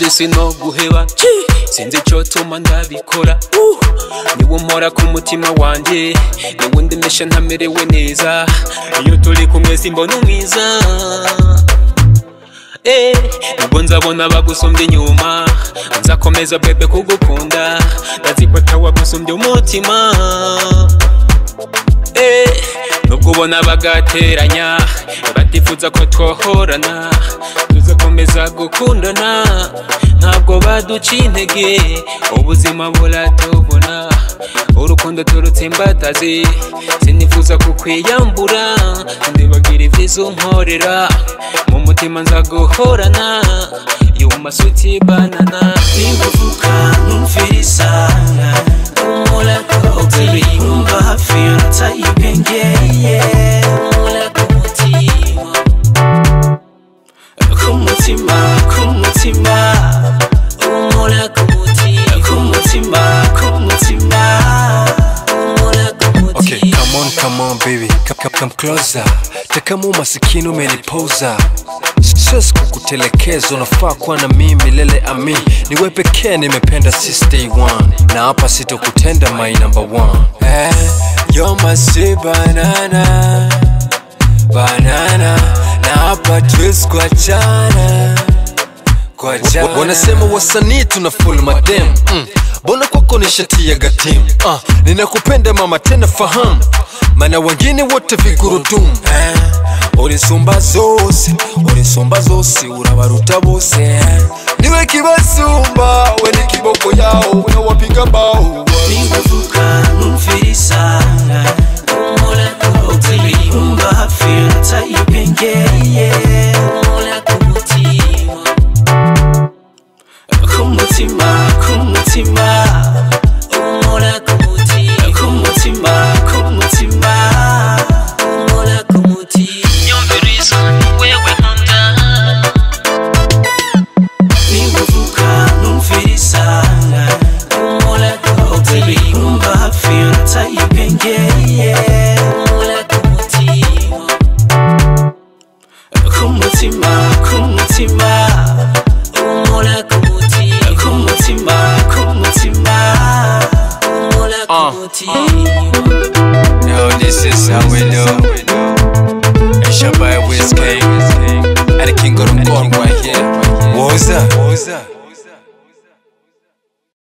Sino guheba sinzi cyo tuma ndabikora niwe umpora ku mutima wanje niwe ndemesha ntamerewe neza iyo turi kumwe simbona umwiza nubwo nzabona bagusumbye inyuma nzakomeza bebe kugukunda ndazipata wagusumbye umutima nubwo ubona bagateranya batifuza ko twohorana tuzakomeza gukundana ntabwo baduca intege ubuzima buratubona urukundo turutsimbataze sinifuza kukwiyambura ndibagira ivyiza unkorera mu mutima nzaguhorana you my sweet banana nibavuka numvirisa umula ko baby umva hafi utayibengeye umula ku mutima kumutima umula ku mutima umula ku Okay, come on baby, come closer. Takamu masikini umenipoza. Siwezi kukutelekeza, unafaa kuwa na mimi milele ami. Niwe pekee nimependa since day one, na hapa sitokutenda my number one. You're my sweet banana, banana. Na hapa tuwezi kuachana. Wanasema wasanii tuna full madem. Bona kwako nishatia gatim. Ninakupenda mama tena fahamu, mana wengine wote vigurudumu. Urisumba zose urabaruta bose. Niwe kibasumba we ni kiboko yao unawapiga bao. Nibavuka numvirisa umula ko baby umva hafi utayibengeye umula ku mutima umula ku mutima umula ku mutima nyumviriza wewe nkunda nibavuka numvirisa umula ko baby umva hafi utayibengeye umula ku mutima umula ku Now this is how we do. It's your boy Wiz King, and the king of the corn right here. What was that?